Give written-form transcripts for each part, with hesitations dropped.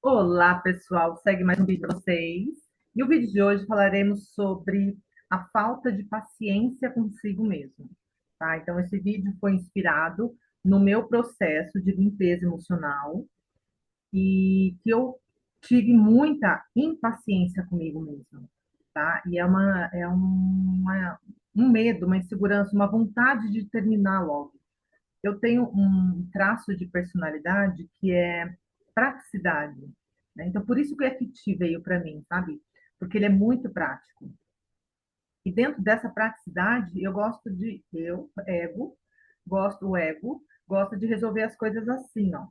Olá, pessoal. Segue mais um vídeo para vocês. E o vídeo de hoje falaremos sobre a falta de paciência consigo mesmo, tá? Então, esse vídeo foi inspirado no meu processo de limpeza emocional e que eu tive muita impaciência comigo mesma, tá? E um medo, uma insegurança, uma vontade de terminar logo. Eu tenho um traço de personalidade que é praticidade, né? Então, por isso que o FT veio para mim, sabe? Porque ele é muito prático. E dentro dessa praticidade, o ego, gosta de resolver as coisas assim, ó,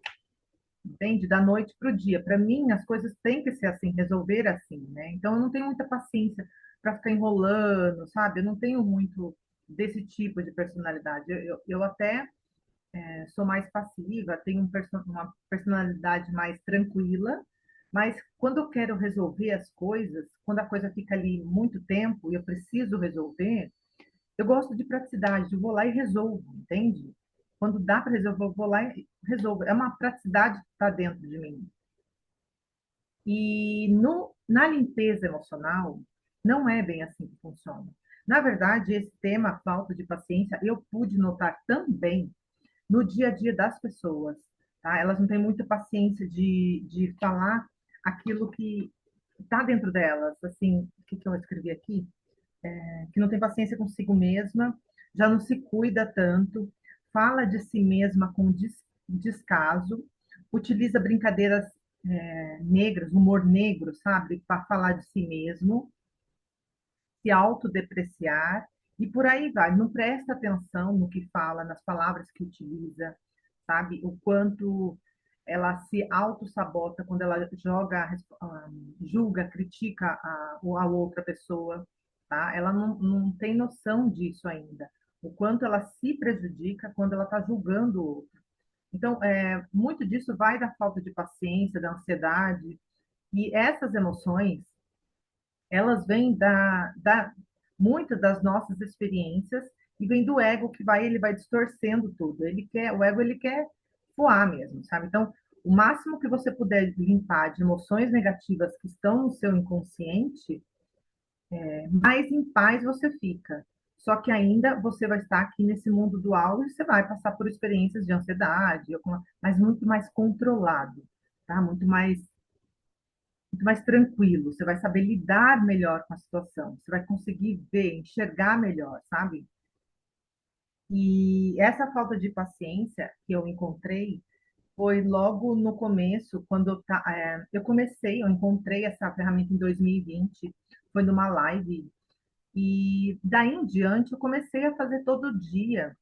entende? Da noite para o dia. Para mim, as coisas têm que ser assim, resolver assim, né? Então, eu não tenho muita paciência para ficar enrolando, sabe? Eu não tenho muito desse tipo de personalidade. Eu até sou mais passiva, tenho uma personalidade mais tranquila, mas quando eu quero resolver as coisas, quando a coisa fica ali muito tempo e eu preciso resolver, eu gosto de praticidade, eu vou lá e resolvo, entende? Quando dá para resolver, eu vou lá e resolvo. É uma praticidade que está dentro de mim. E na limpeza emocional, não é bem assim que funciona. Na verdade, esse tema, falta de paciência, eu pude notar também no dia a dia das pessoas, tá? Elas não têm muita paciência de falar aquilo que está dentro delas, assim, o que eu escrevi aqui? Que não tem paciência consigo mesma, já não se cuida tanto, fala de si mesma com descaso, utiliza brincadeiras negras, humor negro, sabe, para falar de si mesmo, se autodepreciar e por aí vai. Não presta atenção no que fala, nas palavras que utiliza, sabe? O quanto ela se auto-sabota quando ela julga, critica a outra pessoa, tá? Ela não tem noção disso ainda. O quanto ela se prejudica quando ela está julgando o outro. Então, muito disso vai da falta de paciência, da ansiedade, e essas emoções elas vêm muitas das nossas experiências e vem do ego ele vai distorcendo tudo. O ego ele quer voar mesmo, sabe? Então, o máximo que você puder limpar de emoções negativas que estão no seu inconsciente, mais em paz você fica. Só que ainda você vai estar aqui nesse mundo dual e você vai passar por experiências de ansiedade, mas muito mais controlado, tá? Muito mais tranquilo, você vai saber lidar melhor com a situação, você vai conseguir ver, enxergar melhor, sabe? E essa falta de paciência que eu encontrei foi logo no começo, eu encontrei essa ferramenta em 2020, foi numa live, e daí em diante eu comecei a fazer todo dia.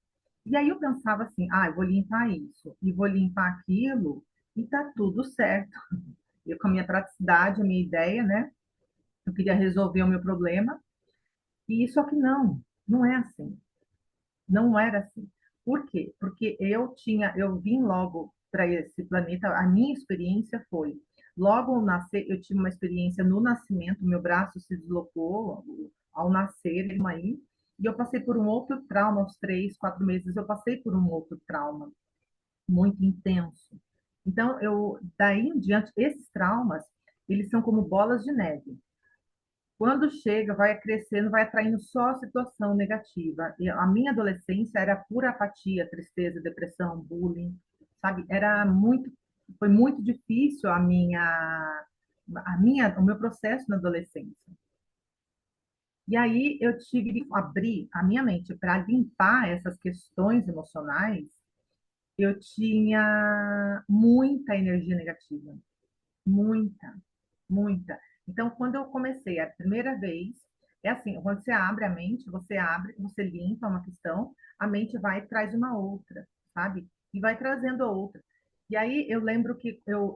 E aí eu pensava assim, eu vou limpar isso, e vou limpar aquilo, e tá tudo certo. Eu, com a minha praticidade, a minha ideia, né? Eu queria resolver o meu problema, e só que não é assim. Não era assim. Por quê? Porque eu vim logo para esse planeta, a minha experiência foi, logo ao nascer, eu tive uma experiência no nascimento, meu braço se deslocou ao nascer, aí, e eu passei por um outro trauma aos 3, 4 meses, eu passei por um outro trauma muito intenso. Então, daí em diante, esses traumas, eles são como bolas de neve. Quando chega, vai crescendo, vai atraindo só situação negativa. E a minha adolescência era pura apatia, tristeza, depressão, bullying, sabe? Foi muito difícil o meu processo na adolescência. E aí eu tive que abrir a minha mente para limpar essas questões emocionais. Eu tinha muita energia negativa, muita, muita. Então, quando eu comecei a primeira vez, é assim, quando você abre a mente, você limpa uma questão, a mente vai e traz uma outra, sabe? E vai trazendo outra. E aí eu lembro que eu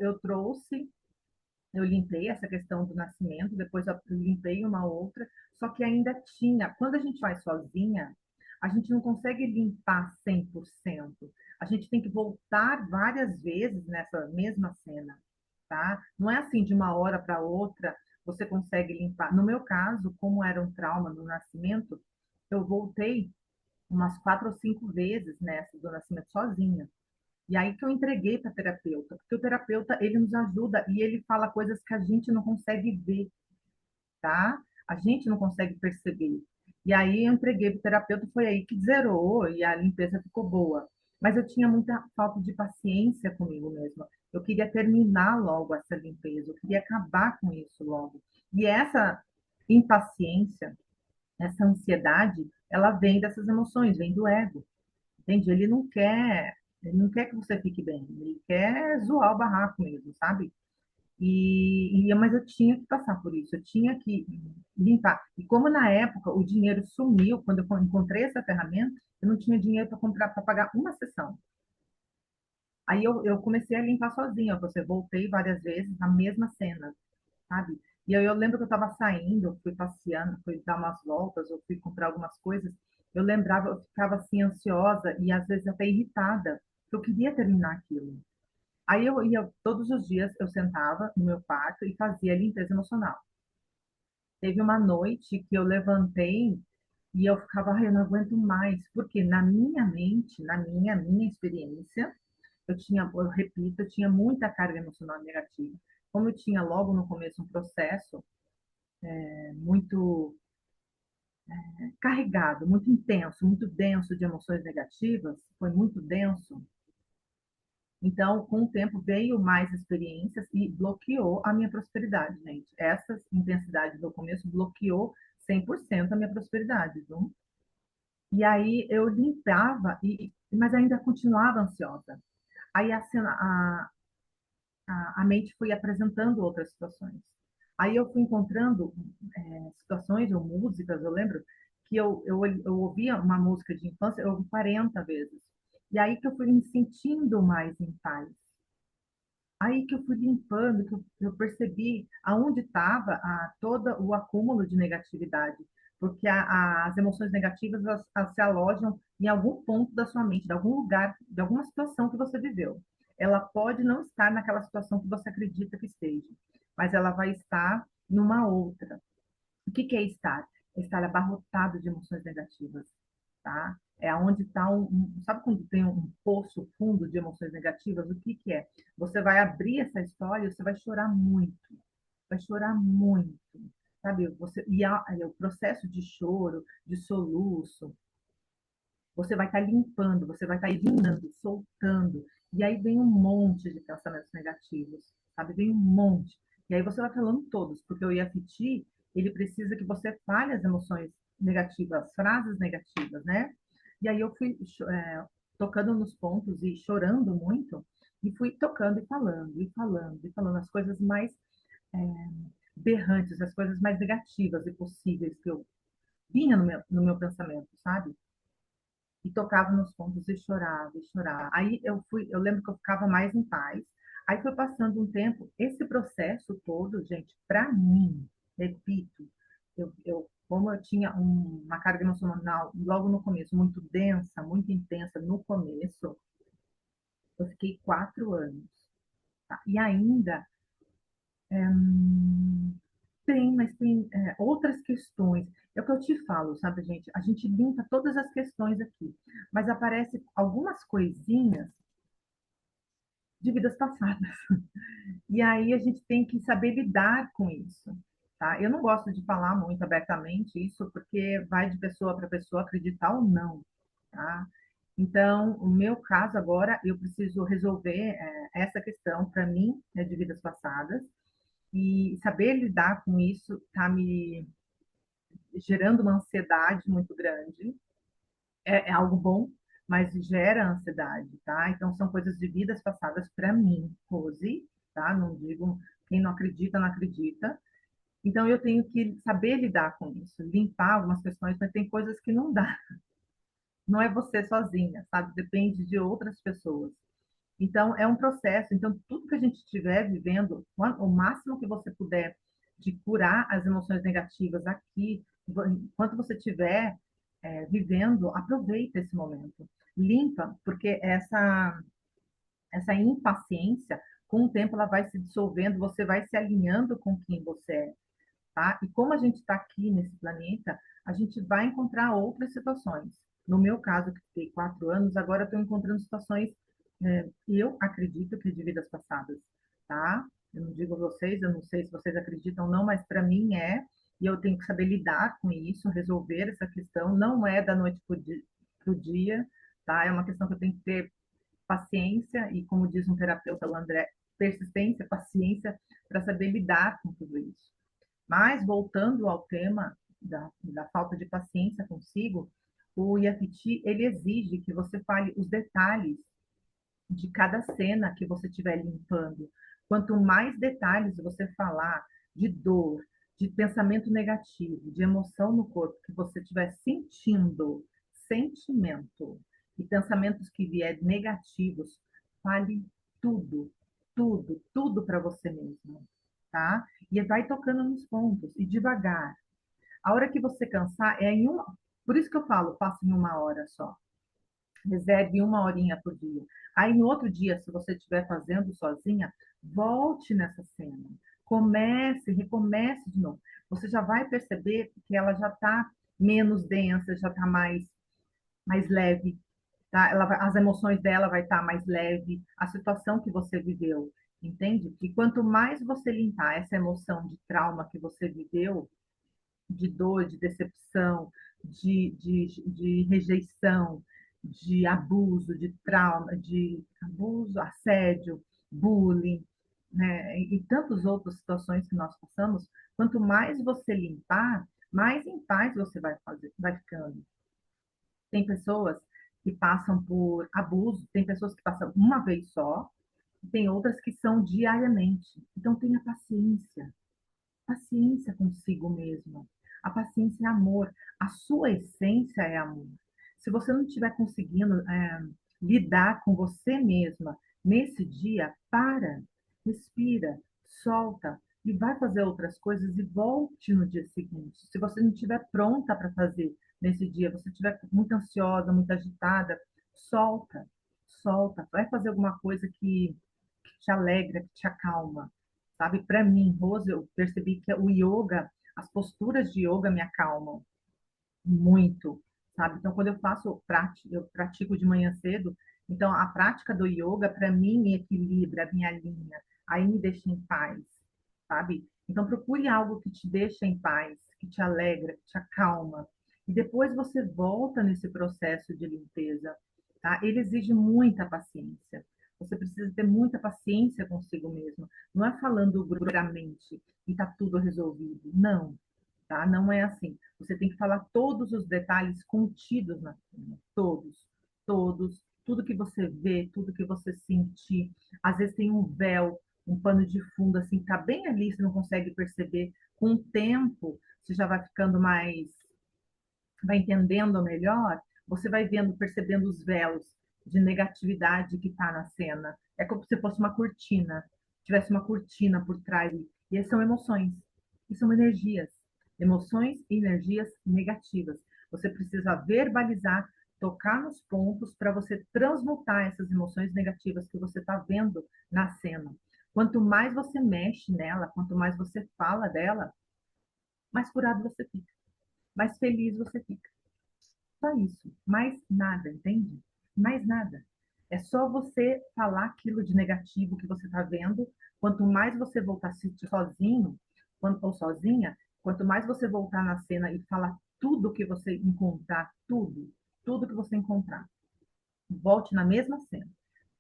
limpei essa questão do nascimento, depois eu limpei uma outra, só que ainda tinha, quando a gente vai sozinha, a gente não consegue limpar 100%. A gente tem que voltar várias vezes nessa mesma cena, tá? Não é assim de uma hora para outra você consegue limpar. No meu caso, como era um trauma no nascimento, eu voltei umas 4 ou 5 vezes nessa do nascimento sozinha. E aí que eu entreguei para terapeuta, porque o terapeuta, ele nos ajuda e ele fala coisas que a gente não consegue ver, tá? A gente não consegue perceber. E aí eu entreguei para o terapeuta, foi aí que zerou e a limpeza ficou boa. Mas eu tinha muita falta de paciência comigo mesma. Eu queria terminar logo essa limpeza, eu queria acabar com isso logo. E essa impaciência, essa ansiedade, ela vem dessas emoções, vem do ego, entende? Ele não quer que você fique bem, ele quer zoar o barraco mesmo, sabe? Mas eu tinha que passar por isso, eu tinha que limpar. E como na época o dinheiro sumiu, quando eu encontrei essa ferramenta, eu não tinha dinheiro para comprar, para pagar uma sessão. Aí eu comecei a limpar sozinha, você voltei várias vezes na mesma cena, sabe? E aí eu lembro que eu estava saindo, eu fui passeando, fui dar umas voltas, eu fui comprar algumas coisas. Eu lembrava, eu ficava assim ansiosa e às vezes até irritada, porque eu queria terminar aquilo. Aí eu ia, todos os dias eu sentava no meu quarto e fazia limpeza emocional. Teve uma noite que eu levantei e eu ficava, ai, eu não aguento mais, porque na minha mente, minha experiência, eu repito, eu tinha muita carga emocional negativa. Como eu tinha logo no começo um processo muito carregado, muito intenso, muito denso de emoções negativas, foi muito denso. Então, com o tempo veio mais experiências e bloqueou a minha prosperidade, gente. Essa intensidade do começo bloqueou 100% a minha prosperidade, viu? E aí eu limpava, mas ainda continuava ansiosa. Aí a mente foi apresentando outras situações. Aí eu fui encontrando situações ou músicas, eu lembro que eu ouvia uma música de infância, eu ouvi 40 vezes. E aí que eu fui me sentindo mais em paz. Aí que eu fui limpando, que eu percebi aonde estava todo o acúmulo de negatividade, porque as emoções negativas elas se alojam em algum ponto da sua mente, de algum lugar, de alguma situação que você viveu. Ela pode não estar naquela situação que você acredita que esteja, mas ela vai estar numa outra. O que que é estar? É estar abarrotado de emoções negativas, tá? É onde está sabe quando tem um poço fundo de emoções negativas? O que que é? Você vai abrir essa história e você vai chorar muito, sabe? O processo de choro, de soluço, você vai estar limpando, você vai estar eliminando, soltando, e aí vem um monte de pensamentos negativos, sabe? Vem um monte. E aí você vai falando todos, porque o EFT, ele precisa que você fale as emoções negativas, as frases negativas, né? E aí eu fui tocando nos pontos e chorando muito, e fui tocando e falando, e falando, e falando as coisas mais é, berrantes, as coisas mais negativas e possíveis que eu vinha no meu pensamento, sabe? E tocava nos pontos e chorava, e chorava. Aí eu lembro que eu ficava mais em paz. Aí foi passando um tempo, esse processo todo, gente, para mim, repito, como eu tinha uma carga emocional logo no começo, muito densa, muito intensa no começo, eu fiquei 4 anos. Tá? E ainda mas tem outras questões. É o que eu te falo, sabe, gente? A gente limpa todas as questões aqui, mas aparece algumas coisinhas de vidas passadas. E aí a gente tem que saber lidar com isso, tá? Eu não gosto de falar muito abertamente isso, porque vai de pessoa para pessoa acreditar ou não, tá? Então, o meu caso agora, eu preciso resolver essa questão para mim, né, de vidas passadas, e saber lidar com isso está me gerando uma ansiedade muito grande. É algo bom, mas gera ansiedade, tá? Então, são coisas de vidas passadas para mim, Rose, tá? Não digo, quem não acredita, não acredita. Então, eu tenho que saber lidar com isso, limpar algumas questões, mas tem coisas que não dá. Não é você sozinha, sabe? Depende de outras pessoas. Então, é um processo. Então, tudo que a gente estiver vivendo, o máximo que você puder de curar as emoções negativas aqui, enquanto você estiver vivendo, aproveita esse momento. Limpa, porque essa impaciência, com o tempo, ela vai se dissolvendo, você vai se alinhando com quem você é, tá? E como a gente está aqui nesse planeta, a gente vai encontrar outras situações. No meu caso, que fiquei 4 anos, agora eu estou encontrando situações Eu acredito que de vidas passadas, tá? Eu não digo a vocês, eu não sei se vocês acreditam ou não, mas para mim é, e eu tenho que saber lidar com isso, resolver essa questão. Não é da noite para o dia, tá? É uma questão que eu tenho que ter paciência e, como diz um terapeuta, o André, persistência, paciência para saber lidar com tudo isso. Mas, voltando ao tema da falta de paciência consigo, o IFT, ele exige que você fale os detalhes de cada cena que você estiver limpando. Quanto mais detalhes você falar de dor, de pensamento negativo, de emoção no corpo que você estiver sentindo, sentimento e pensamentos que vier negativos, fale tudo, tudo, tudo para você mesmo, tá? E vai tocando nos pontos e devagar. A hora que você cansar é em uma, por isso que eu falo, faça em uma hora só. Reserve uma horinha por dia. Aí no outro dia, se você estiver fazendo sozinha, volte nessa cena. Comece, recomece de novo. Você já vai perceber que ela já está menos densa, já está mais leve, tá? As emoções dela vai estar mais leve, a situação que você viveu, entende? E quanto mais você limpar essa emoção de trauma que você viveu, de dor, de decepção, de rejeição, de abuso, de trauma, de abuso, assédio, bullying, né? E tantas outras situações que nós passamos, quanto mais você limpar, mais em paz você vai fazer, vai ficando. Tem pessoas que passam por abuso, tem pessoas que passam uma vez só, tem outras que são diariamente. Então tenha paciência, paciência consigo mesmo. A paciência é amor. A sua essência é amor. Se você não estiver conseguindo lidar com você mesma nesse dia, para, respira, solta e vai fazer outras coisas e volte no dia seguinte. Se você não estiver pronta para fazer nesse dia, você estiver muito ansiosa, muito agitada, solta, solta. Vai fazer alguma coisa que te alegra, que te acalma, sabe? Para mim, Rose, eu percebi que o yoga, as posturas de yoga me acalmam muito, sabe? Então, quando eu faço prática, eu pratico de manhã cedo, então a prática do yoga para mim me equilibra a minha linha, aí me deixa em paz, sabe? Então procure algo que te deixa em paz, que te alegra, que te acalma. E depois você volta nesse processo de limpeza, tá? Ele exige muita paciência. Você precisa ter muita paciência consigo mesmo. Não é falando grossamente e tá tudo resolvido. Não, tá? Não é assim. Você tem que falar todos os detalhes contidos na cena, todos, todos, tudo que você vê, tudo que você sentir. Às vezes tem um véu, um pano de fundo assim, tá bem ali, você não consegue perceber. Com o tempo, você já vai ficando mais, vai entendendo melhor, você vai vendo, percebendo os véus de negatividade que está na cena. É como se fosse uma cortina, tivesse uma cortina por trás. E essas são emoções, e são energias, emoções e energias negativas. Você precisa verbalizar, tocar nos pontos para você transmutar essas emoções negativas que você está vendo na cena. Quanto mais você mexe nela, quanto mais você fala dela, mais curado você fica, mais feliz você fica. Só isso, mais nada, entende? Mais nada. É só você falar aquilo de negativo que você está vendo. Quanto mais você voltar a se sentir sozinho, ou sozinha, quanto mais você voltar na cena e falar tudo que você encontrar, tudo, tudo que você encontrar, volte na mesma cena.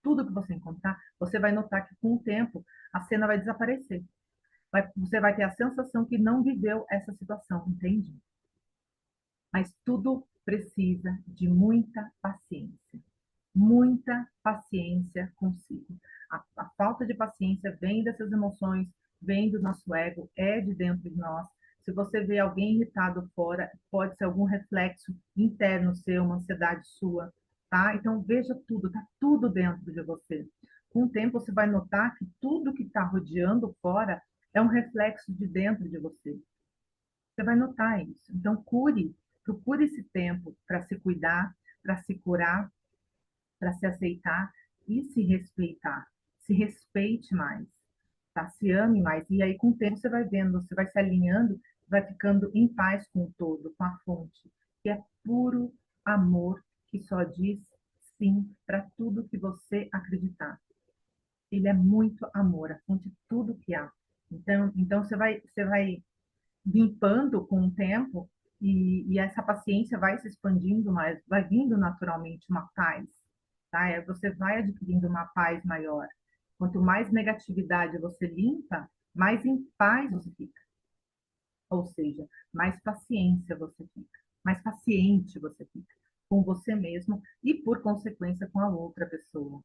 Tudo que você encontrar, você vai notar que com o tempo a cena vai desaparecer. Você vai ter a sensação que não viveu essa situação, entende? Mas tudo precisa de muita paciência consigo. A falta de paciência vem dessas emoções, vem do nosso ego, é de dentro de nós. Se você vê alguém irritado fora, pode ser algum reflexo interno seu, uma ansiedade sua, tá? Então veja tudo, tá tudo dentro de você. Com o tempo você vai notar que tudo que está rodeando fora é um reflexo de dentro de você. Você vai notar isso. Então, procure esse tempo para se cuidar, para se curar, para se aceitar e se respeitar. Se respeite mais, tá? Se ame mais. E aí, com o tempo, você vai vendo, você vai se alinhando, vai ficando em paz com o todo, com a fonte, que é puro amor, que só diz sim para tudo que você acreditar. Ele é muito amor, a fonte de tudo que há. Então você vai limpando com o tempo e essa paciência vai se expandindo mais, vai vindo naturalmente uma paz, tá? Você vai adquirindo uma paz maior. Quanto mais negatividade você limpa, mais em paz você fica. Ou seja, mais paciência você fica, mais paciente você fica com você mesmo e, por consequência, com a outra pessoa,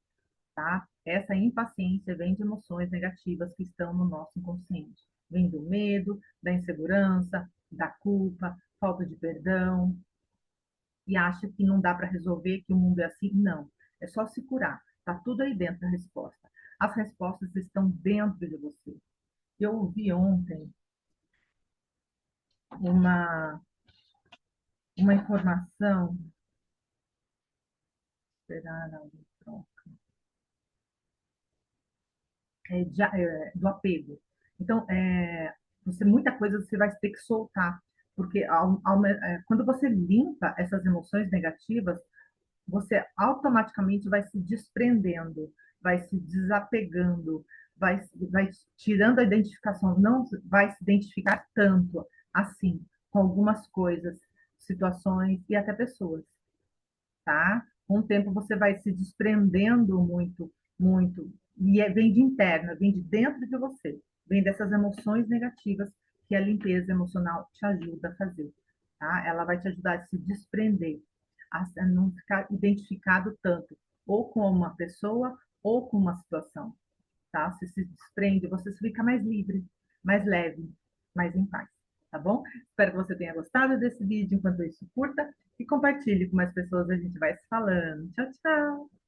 tá? Essa impaciência vem de emoções negativas que estão no nosso inconsciente. Vem do medo, da insegurança, da culpa, falta de perdão, e acha que não dá para resolver, que o mundo é assim. Não, é só se curar. Está tudo aí dentro da resposta. As respostas estão dentro de você. Eu ouvi ontem uma, uma informação, será não, do apego. Então, muita coisa você vai ter que soltar, porque quando você limpa essas emoções negativas, você automaticamente vai se desprendendo, vai se desapegando, vai tirando a identificação, não vai se identificar tanto assim com algumas coisas, situações e até pessoas, tá? Com o tempo você vai se desprendendo muito, muito, e vem de interna, vem de dentro de você, vem dessas emoções negativas que a limpeza emocional te ajuda a fazer, tá? Ela vai te ajudar a se desprender, a não ficar identificado tanto, ou com uma pessoa, ou com uma situação, tá? Você se desprende, você fica mais livre, mais leve, mais em paz, tá bom? Espero que você tenha gostado desse vídeo. Enquanto isso, curta e compartilhe com mais pessoas. A gente vai se falando. Tchau, tchau!